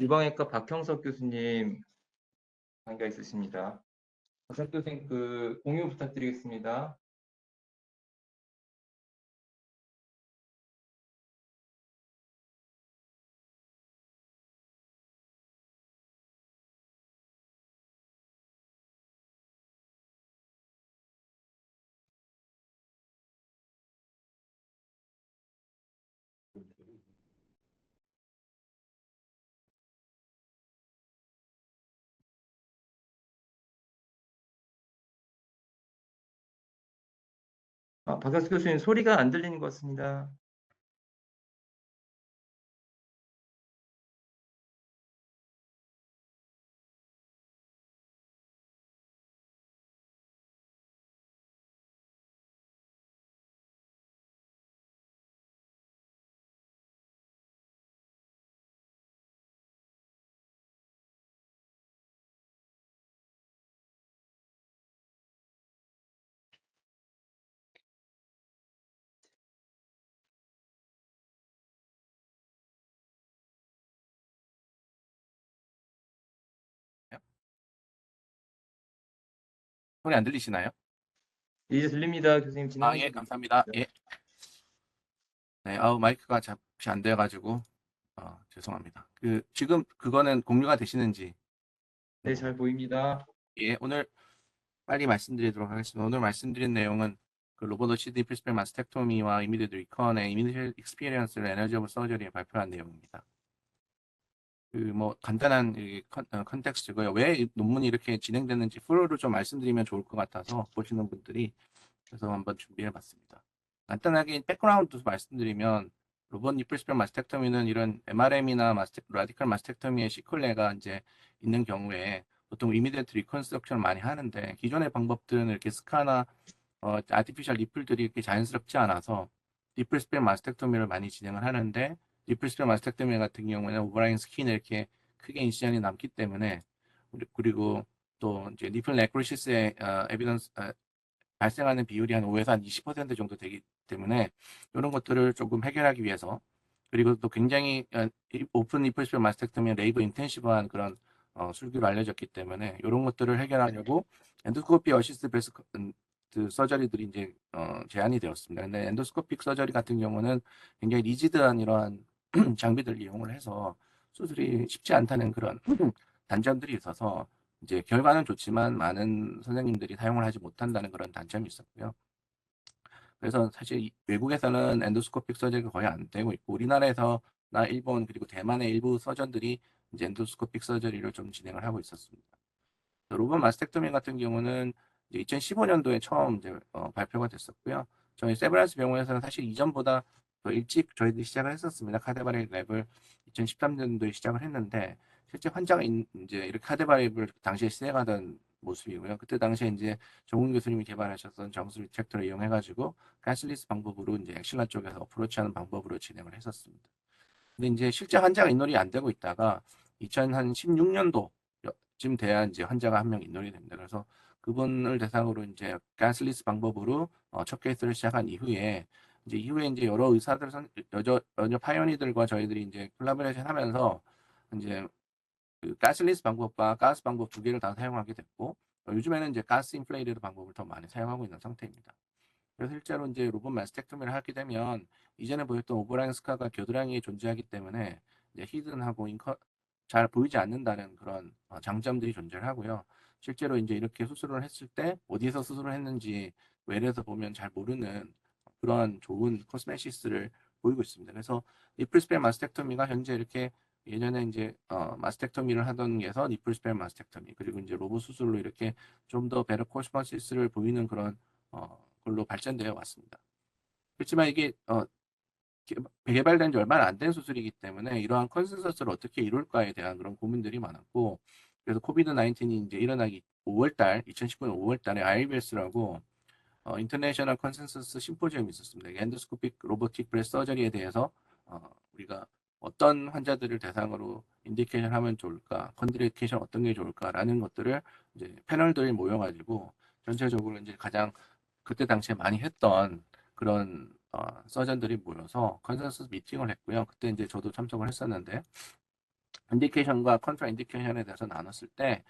유방외과 박형석 교수님 관계가 있으십니다. 박형석 교수님 공유 부탁드리겠습니다. 박형석 교수님 소리가 안 들리는 것 같습니다. 소리 안 들리시나요? 이제 들립니다. 교수님 진행해 예, 주세요. 감사합니다. 예. 네, 마이크가 잡이 안 돼가지고, 죄송합니다. 지금 그거는 공유가 되시는지, 네, 잘 보입니다. 예, 오늘 빨리 말씀드리도록 하겠습니다. 오늘 말씀드린 내용은 로보도시드 프리스펙 마스텍토미와 이미디엇 리컨의 이미디엇 익스피리언스를 에너지 오브 서저리에 발표한 내용입니다. 간단한 컨텍스트고요. 왜 이 논문이 이렇게 진행됐는지 풀어로 좀 말씀드리면 좋을 것 같아서 보시는 분들이 그래서 한번 준비해 봤습니다. 간단하게 백그라운드 말씀드리면 로봇 니플스펙 마스텍토미는 이런 MRM이나 라디컬 마스텍토미의 시퀄레가 이제 있는 경우에 보통 이미디어트 리컨스트럭션을 많이 하는데 기존의 방법들은 이렇게 스카나 아티피셜 니플들이 이렇게 자연스럽지 않아서 니플스펙 마스텍토미를 많이 진행을 하는데 니플스펙 마스텍토미 같은 경우에는 오버라인 스킨에 이렇게 크게 인시전이 남기 때문에 그리고 또 이제 니플 네크로시스의 에비던스 발생하는 비율이 한 5에서 한 20% 정도 되기 때문에 이런 것들을 조금 해결하기 위해서 그리고 또 굉장히 오픈 니플스펙 마스텍토미 레이버 인텐시브한 그런 술기로 알려졌기 때문에 이런 것들을 해결하려고 엔도스코피 어시스트 베스트 서저리들이 이제 제한이 되었습니다. 근데 엔도스코픽 서저리 같은 경우는 굉장히 리지드한 이러한 장비들을 이용을 해서 수술이 쉽지 않다는 그런 단점들이 있어서 이제 결과는 좋지만 많은 선생님들이 사용을 하지 못한다는 그런 단점이 있었고요. 그래서 사실 외국에서는 엔도스코픽 서저리가 거의 안 되고 있고 우리나라에서나 일본 그리고 대만의 일부 서전들이 이제 엔도스코픽 서저리를 좀 진행을 하고 있었습니다. 로봇 마스텍토미 같은 경우는 이제 2015년도에 처음 이제 발표가 됐었고요. 저희 세브란스 병원에서는 사실 이전보다 더 일찍 저희들이 시작을 했었습니다. 카데바레 랩을 2013년도에 시작을 했는데 실제 환자가 이제 이렇게 카데바레를 당시에 시행하던 모습이고요. 그때 당시에 이제 정훈 교수님이 개발하셨던 정수 리트랙터를 이용해가지고 가슬리스 방법으로 이제 엑실라 쪽에서 어프로치하는 방법으로 진행을 했었습니다. 근데 이제 실제 환자가 인롤이 안 되고 있다가 2016년도쯤 돼야 이제 환자가 한 명 인롤이 됩니다. 그래서 그분을 대상으로 이제 가슬리스 방법으로 첫 케이스를 시작한 이후에 이제 여러 의사들 여러 파이오니들과 저희들이 이제 콜라보레이션 하면서 이제 가스리스 방법과 가스 방법 두 개를 다 사용하게 됐고 요즘에는 이제 가스 인플레이드 방법을 더 많이 사용하고 있는 상태입니다. 그래서 실제로 이제 로봇 마스텍토미를 하게 되면 이전에 보였던 오버라인 스카가 겨드랑이에 존재하기 때문에 이제 히든하고 잘 보이지 않는다는 그런 장점들이 존재하고요. 실제로 이제 이렇게 수술을 했을 때 어디서 수술을 했는지 외래에서 보면 잘 모르는 그런 좋은 코스메시스를 보이고 있습니다. 그래서 니플스펙 마스텍토미가 현재 이렇게 예전에 이제 마스텍토미를 하던 게서 니플스펙 마스텍토미 그리고 이제 로봇 수술로 이렇게 좀 더 베러 코스메시스를 보이는 그런 걸로 발전되어 왔습니다. 그렇지만 이게 개발된 지 얼마 안 된 수술이기 때문에 이러한 컨센서스를 어떻게 이룰까에 대한 그런 고민들이 많았고 그래서 코비드 19이 이제 일어나기 5월달 2019년 5월달에 IBS라고 인터내셔널 컨센서스 심포지엄이 있었습니다. 엔도스코픽 로보틱 브레스 서저리에 대해서 우리가 어떤 환자들을 대상으로 인디케이션 하면 좋을까, 컨디케이션 어떤 게 좋을까라는 것들을 이제 패널들이 모여가지고 전체적으로 이제 가장 그때 당시에 많이 했던 그런 서전들이 모여서 컨센서스 미팅을 했고요. 그때 이제 저도 참석을 했었는데 인디케이션과 컨트라 인디케이션에 대해서 나눴을 때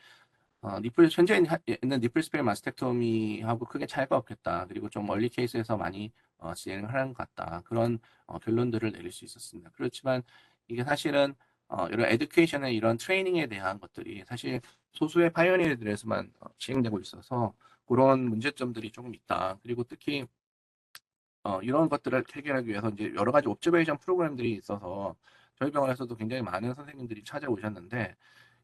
니플 현재 있는 니플스페일 마스텍토미하고 크게 차이가 없겠다. 그리고 좀 멀리 케이스에서 많이 진행을 하는 것 같다. 그런 결론들을 내릴 수 있었습니다. 그렇지만 이게 사실은 이런 에듀케이션의 이런 트레이닝에 대한 것들이 사실 소수의 파이오니어들에서만 시행되고 있어서 그런 문제점들이 조금 있다. 그리고 특히 이런 것들을 해결하기 위해서 이제 여러 가지 옵저베이션 프로그램들이 있어서 저희 병원에서도 굉장히 많은 선생님들이 찾아오셨는데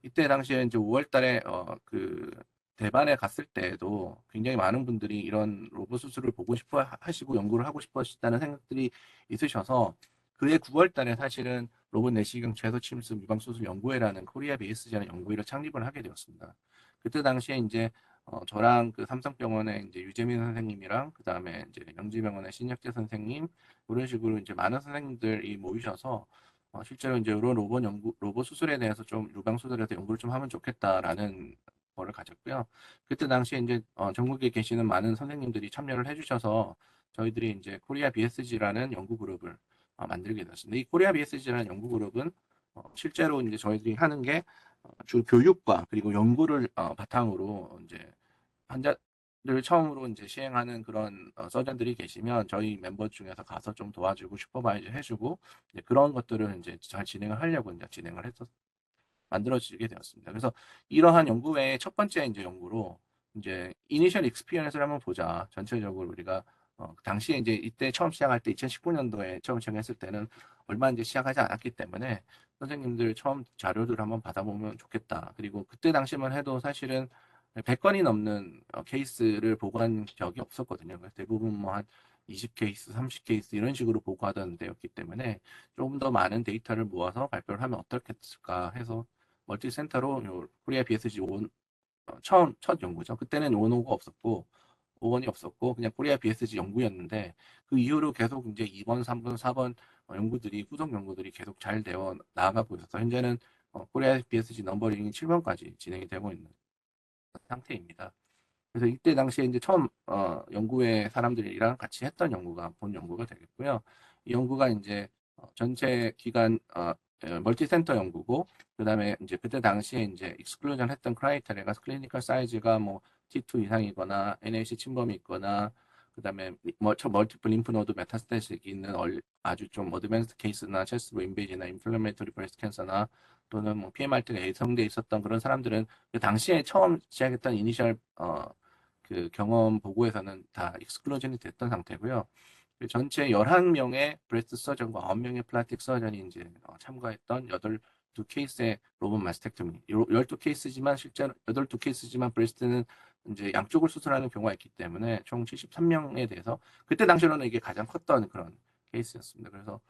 이때 당시에 이제 5월 달에 그 대반에 갔을 때에도 굉장히 많은 분들이 이런 로봇 수술을 보고 싶어 하시고 연구를 하고 싶어 하시다는 생각들이 있으셔서 그해 9월 달에 사실은 로봇 내시경 최소 침습 유방 수술 연구회라는 코리아 베이스라는 연구회를 창립을 하게 되었습니다. 그때 당시에 이제 저랑 그 삼성병원의 이제 유재민 선생님이랑 그 다음에 이제 영지병원의 신혁재 선생님 이런 식으로 이제 많은 선생님들이 모이셔서 실제로 이제 이런 로봇 수술에 대해서 좀 유방 수술에 대해서 연구를 좀 하면 좋겠다라는 거를 가졌고요. 그때 당시에 이제 전국에 계시는 많은 선생님들이 참여를 해주셔서 저희들이 이제 코리아 BSG라는 연구 그룹을 만들게 되었습니다. 이 코리아 BSG라는 연구 그룹은 실제로 이제 저희들이 하는 게 주 교육과 그리고 연구를 바탕으로 이제 환자를 처음으로 이제 시행하는 그런 서전들이 계시면 저희 멤버 중에서 가서 좀 도와주고 슈퍼바이저 해주고 이제 그런 것들을 이제 잘 진행을 하려고 이제 진행을 했었 만들어지게 되었습니다. 그래서 이러한 연구의 첫 번째 이제 연구로 이제 이니셜 익스피리언스를 한번 보자. 전체적으로 우리가 당시에 이제 이때 처음 시작할 때 2019년도에 처음 시작했을 때는 얼마 이제 시작하지 않았기 때문에 선생님들 처음 자료를 한번 받아보면 좋겠다. 그리고 그때 당시만 해도 사실은 100건이 넘는 케이스를 보고한 적이 없었거든요. 그래서 대부분 뭐 한 20케이스, 30케이스 이런 식으로 보고하던 데였기 때문에 조금 더 많은 데이터를 모아서 발표를 하면 어떻겠을까 해서 멀티센터로 요 코리아 BSG 온 처음 첫 연구죠. 그때는 원호가 없었고 5원이 없었고 그냥 코리아 BSG 연구였는데 그 이후로 계속 이제 2번, 3번, 4번 연구들이 후속 연구들이 계속 잘 되어 나아가고 있어서 현재는 코리아 BSG 넘버링이 7번까지 진행이 되고 있는 상태입니다. 그래서 이때 당시에 이제 처음 연구회 사람들이랑 같이 했던 연구가 본 연구가 되겠고요. 이 연구가 이제 전체 기간 멀티센터 연구고 그다음에 이제 그때 당시에 이제 익스클루전 했던 크라이테리아가 클리니컬 사이즈가 뭐 T2 이상이거나 NAC 침범이 있거나 그다음에 멀티플 림프노드 메타스테이식이 있는 아주 좀 어드밴스드 케이스나 체스트 인베이지나 인플레메이터리 브레스트 캔서나 또는 뭐 PMRT가 예상돼 있었던 그런 사람들은 그 당시에 처음 시작했던 이니셜 그 경험 보고에서는 다 익스클루전이 됐던 상태고요. 그 전체 11명의 브레스트 서전과 9명의 플라스틱 서전이 이제 참가했던 82케이스의 로봇 마스텍토미. 12케이스지만 실제로 82케이스지만 브레스트는 이제 양쪽을 수술하는 경우가 있기 때문에 총 73명에 대해서 그때 당시로는 이게 가장 컸던 그런 케이스였습니다. 그래서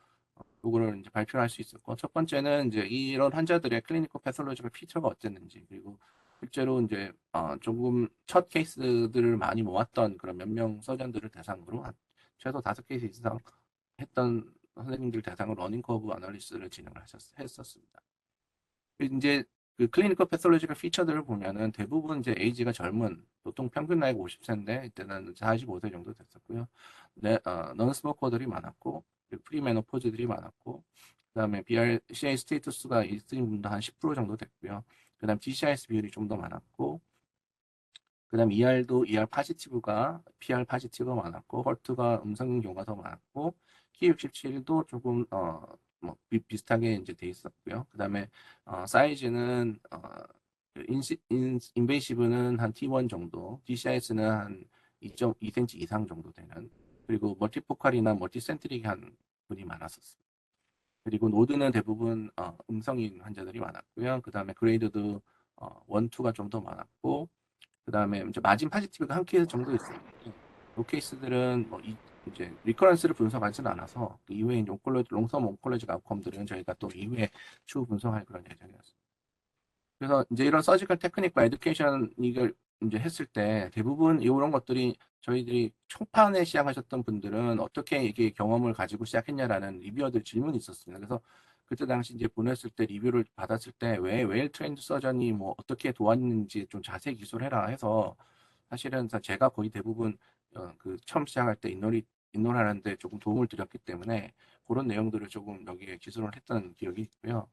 그거를 이제 발표를 할 수 있었고 첫 번째는 이제 이런 환자들의 클리니컬 패솔로지컬 피처가 어땠는지 그리고 실제로 이제 조금 첫 케이스들을 많이 모았던 그런 몇 명 서전들을 대상으로 한 최소 5케이스 이상 했던 선생님들 대상으로 러닝 커브 아널리스를 진행을 했었습니다. 이제 그 클리니컬 패솔로지컬 피처들을 보면은 대부분 이제 에이지가 젊은 보통 평균 나이가 50세인데 이때는 45세 정도 됐었고요. 넌 스모커들이 많았고 프리메노포즈들이 많았고 그다음에 BRCA 스테이투스가 있으신 분도 한 10% 정도 됐고요. 그다음 DCIS 비율이 좀 더 많았고 그다음 ER도 ER 파지티브가 PR 파지티브가 많았고 헐트가 음성인 경우가 더 많았고 K67도 조금 뭐 비슷하게 이제 돼 있었고요. 그다음에 사이즈는 인베이시브는 한 T1 정도, DCIS는 한 2.2cm 이상 정도 되는 그리고 멀티포칼이나 멀티센트릭이 한 분이 많았었어요. 그리고 노드는 대부분 음성인 환자들이 많았고요. 그다음에 그레이드도 1, 2가 좀 더 많았고 그다음에 이제 마진 파지티브가 한 케이스 정도 있었는데 이 케이스들은 뭐 이제 리커런스를 분석하지는 않아서 그 이후에 이제 롱섬 온콜로지 아웃컴들은 저희가 또 이후에 추후 분석할 그런 예정이었습니다. 그래서 이제 이런 서지컬 테크닉과 에듀케이션 이걸 이제 했을 때 대부분 이런 것들이 저희들이 초판에 시작하셨던 분들은 어떻게 이게 경험을 가지고 시작했냐라는 리뷰어들 질문이 있었습니다. 그래서 그때 당시 이제 보냈을 때 리뷰를 받았을 때 왜 웨일 트레인드 서전이 뭐 어떻게 도왔는지 좀 자세히 기술해라 해서 사실은 제가 거의 대부분 그 처음 시작할 때 인놀하는데 조금 도움을 드렸기 때문에 그런 내용들을 조금 여기에 기술을 했던 기억이 있고요.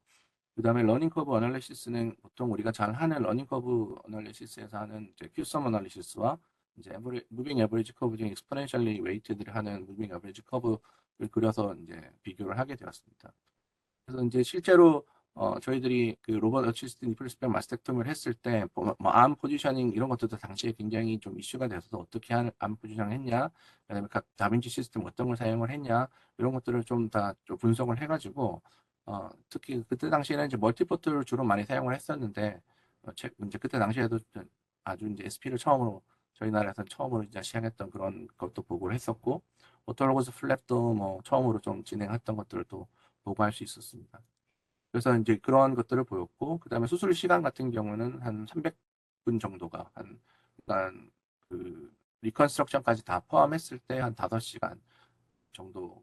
그다음에 러닝 커브 어널리시스는 보통 우리가 잘 하는 러닝 커브 어널리시스에서 하는 이제 큐섬 어널리시스와 이제 무빙 에버리지 커브 중에 익스포넨셜리 웨이트들이 하는 무빙 에버리지 커브를 그려서 이제 비교를 하게 되었습니다. 그래서 이제 실제로 저희들이 그 로버트 어치스트 니플스백 마스텍토미를 했을 때 암 포지셔닝 이런 것들도 당시에 굉장히 좀 이슈가 돼서 어떻게 암 포지셔닝 했냐, 그다음에 각 다빈치 시스템 어떤 걸 사용을 했냐 이런 것들을 좀 다 좀 분석을 해가지고 특히 그때 당시에는 이제 멀티포트를 주로 많이 사용을 했었는데 이제 그때 당시에도 아주 이제 SP를 처음으로 저희 나라에서 처음으로 이제 시행했던 그런 것도 보고를 했었고 오토로그스 플랩도 뭐 처음으로 좀 진행했던 것들도 보고할 수 있었습니다. 그래서 이제 그런 것들을 보였고, 그 다음에 수술 시간 같은 경우는 한 300분 정도가 그러니까 그 리컨스트럭션까지 다 포함했을 때 한 5시간 정도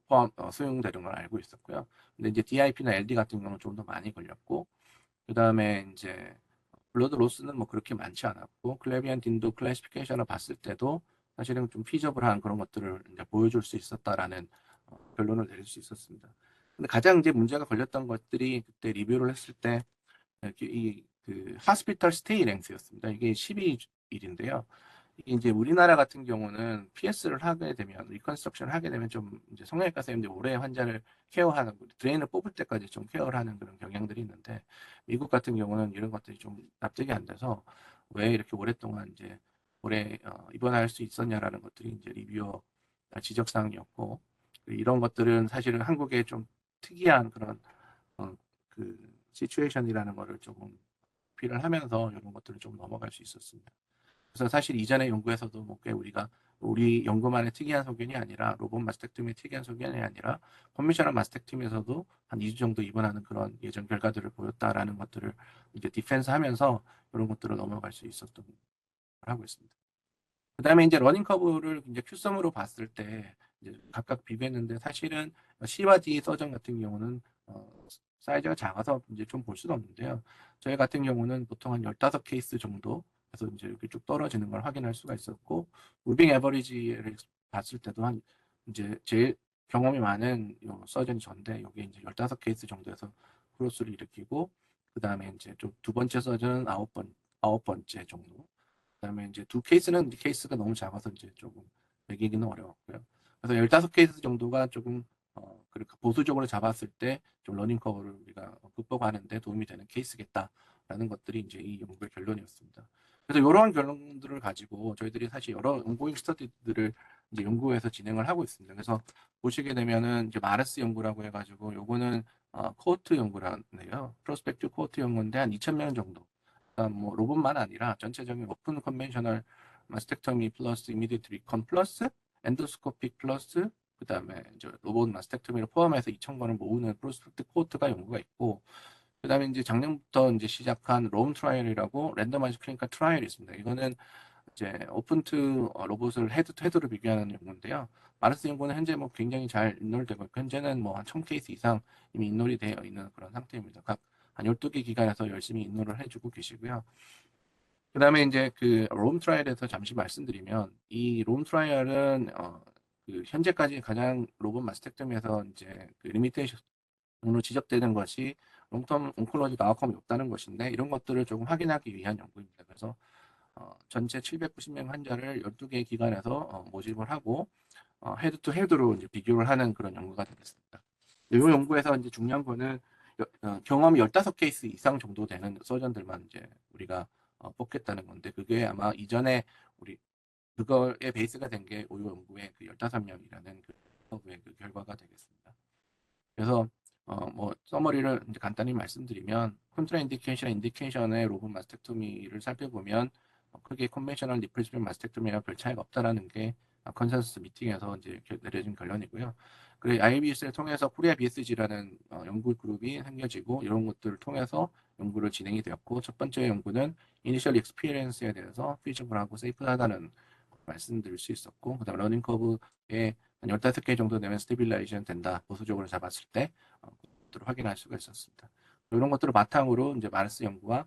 수용되는 걸 알고 있었고요. 근데 이제 DIP나 LD 같은 경우는 좀 더 많이 걸렸고, 그 다음에 이제 블러드 로스는 뭐 그렇게 많지 않았고, 클레비안 딘도 클래시피케이션을 봤을 때도 사실은 좀 피저블한 그런 것들을 이제 보여줄 수 있었다라는 결론을 내릴 수 있었습니다. 근데 가장 이제 문제가 걸렸던 것들이 그때 리뷰를 했을 때 이그 하스피털 스테이 랭스였습니다. 이게 12일인데요. 이제 우리나라 같은 경우는 PS를 하게 되면 리컨스트럭션을 하게 되면 좀 이제 성형외과 선생님들이 오래 환자를 케어하는 드레인을 뽑을 때까지 좀 케어를 하는 그런 경향들이 있는데 미국 같은 경우는 이런 것들이 좀 납득이 안 돼서 왜 이렇게 오랫동안 이제 오래 입원할 수 있었냐라는 것들이 이제 리뷰어 지적 사항이었고 이런 것들은 사실은 한국의 좀 특이한 그런 그 시츄에이션이라는 거를 조금 어필을 하면서 이런 것들을 좀 넘어갈 수 있었습니다. 그래서 사실 이전의 연구에서도 뭐꽤 우리 연구만의 특이한 소견이 아니라 로봇 마스텍tom의 특이한 소견이 아니라 컨벤셔널 마스텍tom에서도 한 2주 정도 입원하는 그런 예전 결과들을 보였다라는 것들을 이제 디펜스하면서 이런 것들을 넘어갈 수 있었던 걸 하고 있습니다. 그다음에 이제 러닝 커브를 이제 큐섬으로 봤을 때 이제 각각 비교했는데 사실은 C와 D 서전 같은 경우는 사이즈가 작아서 이제 좀 볼 수는 없는데요. 저희 같은 경우는 보통 한 15케이스 정도 그래서 이제 이렇게 쭉 떨어지는 걸 확인할 수가 있었고 무빙 에버리지를 봤을 때도 한 이제 제일 경험이 많은 서전이 전데 여기 이제 15케이스 정도에서 크로스를 일으키고 그다음에 이제 좀 두 번째 서전은 아홉 번째 정도 그다음에 이제 두 케이스는 케이스가 너무 작아서 이제 조금 매기기는 어려웠고요. 그래서 15케이스 정도가 조금 그렇게 보수적으로 잡았을 때 좀 러닝 커브를 우리가 극복하는데 도움이 되는 케이스겠다라는 것들이 이제 이 연구의 결론이었습니다. 그래서 이러한 결론들을 가지고 저희들이 사실 여러 온고잉 스터디들을 이제 연구에서 진행을 하고 있습니다. 그래서 보시게 되면은 이제 마르스 연구라고 해가지고 요거는 코호트 연구라네요. 프로스펙티브 코호트 연구인데 한 2,000명 정도. 그러니까 뭐 로봇만 아니라 전체적인 오픈 컨벤셔널 마스텍토미 플러스 이미디트 리컨 플러스 엔도스코픽 플러스 그다음에 이제 로봇 마스텍토미를 포함해서 2,000건을 모으는 프로스펙트 코호트가 연구가 있고 그다음에 이제 작년부터 이제 시작한 롬 트라이얼이라고 랜더마이즈 클리니컬 트라이얼이 있습니다. 이거는 이제 오픈 투 로봇을 헤드 투 헤드로 비교하는 연구인데요. 마르스 연구는 현재 뭐 굉장히 잘 인롤되고 있고 현재는 뭐 한 1,000케이스 이상 이미 인롤이 되어 있는 그런 상태입니다. 각 한 12개 기관에서 열심히 인롤을 해주고 계시고요. 그다음에 이제 그 롬 트라이얼에서 잠시 말씀드리면 이 롬 트라이얼은 그 현재까지 가장 로봇 마스텍tom에서 이제 그 리미테이션으로 지적되는 것이 롱텀 온콜로직 아웃컴이 없다는 것인데 이런 것들을 조금 확인하기 위한 연구입니다. 그래서 전체 790명 환자를 12개의 기관에서 모집을 하고 헤드 투 헤드로 이제 비교를 하는 그런 연구가 되겠습니다. 이 연구에서 이제 중요한 거는 경험이 15케이스 이상 정도 되는 서전들만 이제 우리가 뽑겠다는 건데 그게 아마 이전에 우리 그거의 베이스가 된 게 오요 연구의 그 15명이라는 그 연구의 그 결과가 되겠습니다. 그래서 뭐 서머리를 이제 간단히 말씀드리면 컨트라 인디케이션 인디케이션의 로봇 마스텍토미를 살펴보면 크게 컨벤셔널 리플레이스먼트 마스텍토미와 별 차이가 없다라는 게 컨센서스 미팅에서 이제 내려진 결론이고요. 그리고 IBS를 통해서 코리아 BSG라는 연구 그룹이 생겨지고 이런 것들을 통해서 연구를 진행이 되었고 첫 번째 연구는 이니셜 익스피리언스에 대해서 피저블하고 세이프하다는 말씀드릴 수 있었고 그다음 러닝 커브에 한 15개 정도 되면 스테빌라이제이션 된다. 보수적으로 잡았을 때 그것들을 확인할 수가 있었습니다. 이런 것들을 바탕으로 이제 마르스 연구와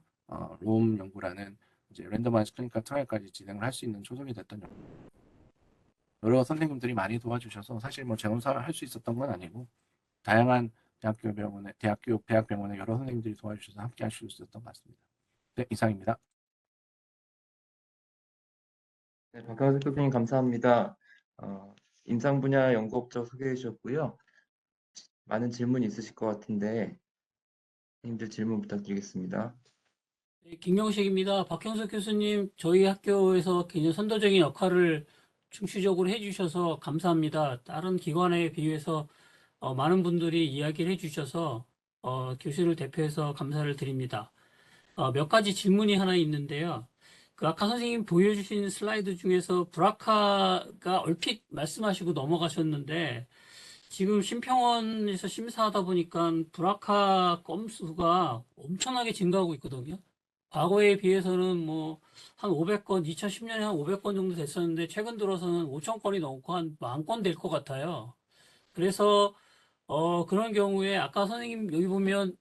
롬 연구라는 이제 랜더마이즈 클리니컬 트라이얼까지 진행을 할 수 있는 초석이 됐던 연구. 여러 선생님들이 많이 도와주셔서 사실 뭐 제 혼자 할 수 있었던 건 아니고 다양한 대학병원의 여러 선생님들이 도와주셔서 함께 할 수 있었던 것 같습니다. 네, 이상입니다. 네, 박강석 교수님 감사합니다. 임상 분야 연구 업적 소개해 주셨고요. 많은 질문이 있으실 것 같은데 선생님들 질문 부탁드리겠습니다. 네, 김경식입니다. 박형석 교수님, 저희 학교에서 굉장히 선도적인 역할을 충실적으로 해주셔서 감사합니다. 다른 기관에 비해서 많은 분들이 이야기를 해주셔서 교수를 대표해서 감사를 드립니다. 몇 가지 질문이 하나 있는데요. 그 아까 선생님 보여주신 슬라이드 중에서 브라카가 얼핏 말씀하시고 넘어가셨는데 지금 심평원에서 심사하다 보니까 브라카 건수가 엄청나게 증가하고 있거든요. 과거에 비해서는 뭐 한 500건, 2010년에 한 500건 정도 됐었는데 최근 들어서는 5,000건이 넘고 한 10,000건 될 것 같아요. 그래서 그런 경우에 아까 선생님 여기 보면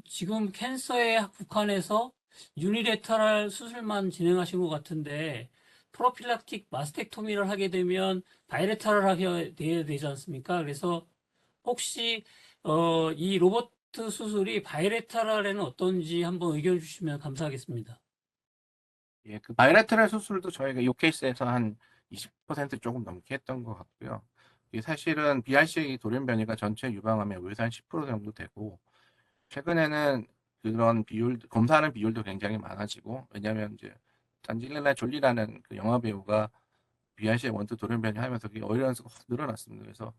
지금 캔서에 국한해서 유니레터럴 수술만 진행하신 것 같은데 프로필락틱 마스텍토미를 하게 되면 바이레터럴 하게 돼야 되지 않습니까? 그래서 혹시 이 로보트 수술이 바이레터럴에는 어떤지 한번 의견 주시면 감사하겠습니다. 예, 그 바이라테랄 수술도 저희가 이 케이스에서 한 20% 조금 넘게 했던 것 같고요. 이게 사실은 BRCA 돌연변이가 전체 유방암의 오에서 한 10% 정도 되고, 최근에는 그런 검사하는 비율도 굉장히 많아지고, 왜냐하면 이제 안젤리나 졸리라는 그 영화 배우가 BRCA 원투 돌연변이 하면서 그게 어이런스가 확 늘어났습니다. 그래서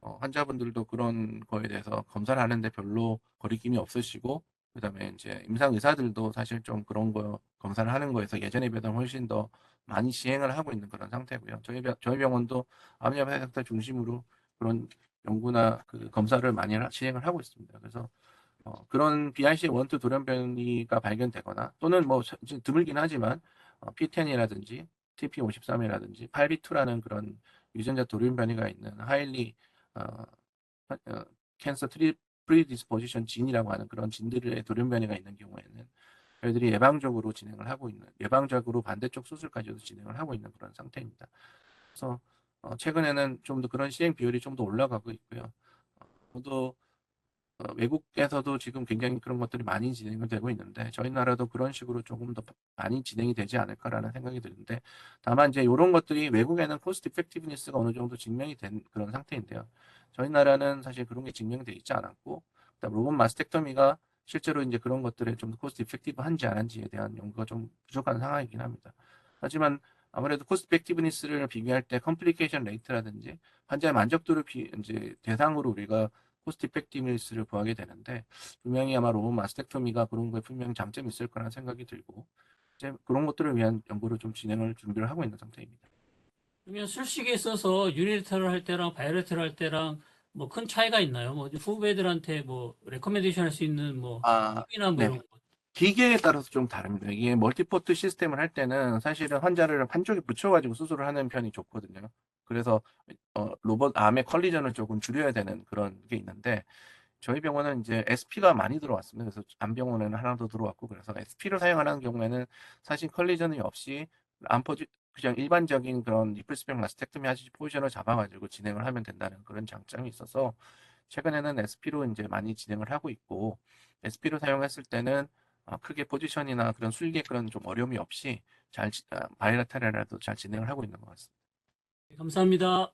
환자분들도 그런 거에 대해서 검사를 하는데 별로 거리낌이 없으시고, 그다음에 이제 임상 의사들도 사실 좀 그런 거 검사를 하는 거에서 예전에 비해서 훨씬 더 많이 시행을 하고 있는 그런 상태고요. 저희 병원도 암염해학자 중심으로 그런 연구나 그 검사를 많이 시행을 하고 있습니다. 그래서 그런 BRCA 원투 돌연변이가 발견되거나 또는 뭐 드물긴 하지만 P10이라든지 TP53이라든지 8B2라는 그런 유전자 돌연변이가 있는 하일리 어, 캔서 프리디스포지션 진이라고 하는 그런 진들의 돌연변이가 있는 경우에는 저희들이 예방적으로 반대쪽 수술까지도 진행을 하고 있는 그런 상태입니다. 그래서 최근에는 좀 더 그런 시행 비율이 좀 더 올라가고 있고요. 저도 외국에서도 지금 굉장히 그런 것들이 많이 진행이 되고 있는데 저희 나라도 그런 식으로 조금 더 많이 진행이 되지 않을까라는 생각이 드는데, 다만 이제 이런 것들이 외국에는 코스트 이펙티브니스가 어느 정도 증명이 된 그런 상태인데요. 저희 나라는 사실 그런 게 증명되어 있지 않았고, 그다음 로봇 마스텍토미가 실제로 이제 그런 것들에 좀 코스트 이펙티브한지 안 한지에 대한 연구가 좀 부족한 상황이긴 합니다. 하지만 아무래도 코스트 이펙티브니스를 비교할 때 컴플리케이션 레이트라든지 환자의 만족도를 이제 대상으로 우리가 코스트 이펙티브니스를 구하게 되는데, 분명히 아마 로봇 마스텍토미가 그런 거에 분명히 장점이 있을 거라는 생각이 들고 이제 그런 것들을 위한 연구를 좀 준비를 하고 있는 상태입니다. 그러면 술식에 있어서 유니레터럴 할 때랑 바이레터럴 할 때랑 뭐 큰 차이가 있나요? 뭐 후배들한테 뭐 레코멘데이션 할 수 있는 뭐 팁이나 뭐 이런 네. 거. 기계에 따라서 좀 다릅니다. 이게 멀티포트 시스템을 할 때는 사실은 환자를 한쪽에 붙여가지고 수술을 하는 편이 좋거든요. 그래서 로봇 암의 컬리전을 조금 줄여야 되는 그런 게 있는데, 저희 병원은 이제 SP가 많이 들어왔습니다. 그래서 암병원에는 하나 더 들어왔고, 그래서 SP를 사용하는 경우에는 사실 컬리전이 없이 그냥 일반적인 그런 리플스펙 마스텍토미 하시 포지션을 잡아가지고 진행을 하면 된다는 그런 장점이 있어서 최근에는 SP로 이제 많이 진행을 하고 있고, SP로 사용했을 때는 크게 포지션이나 그런 술기에 그런 좀 어려움이 없이 바이라테랄라도 잘 진행을 하고 있는 것 같습니다. 감사합니다.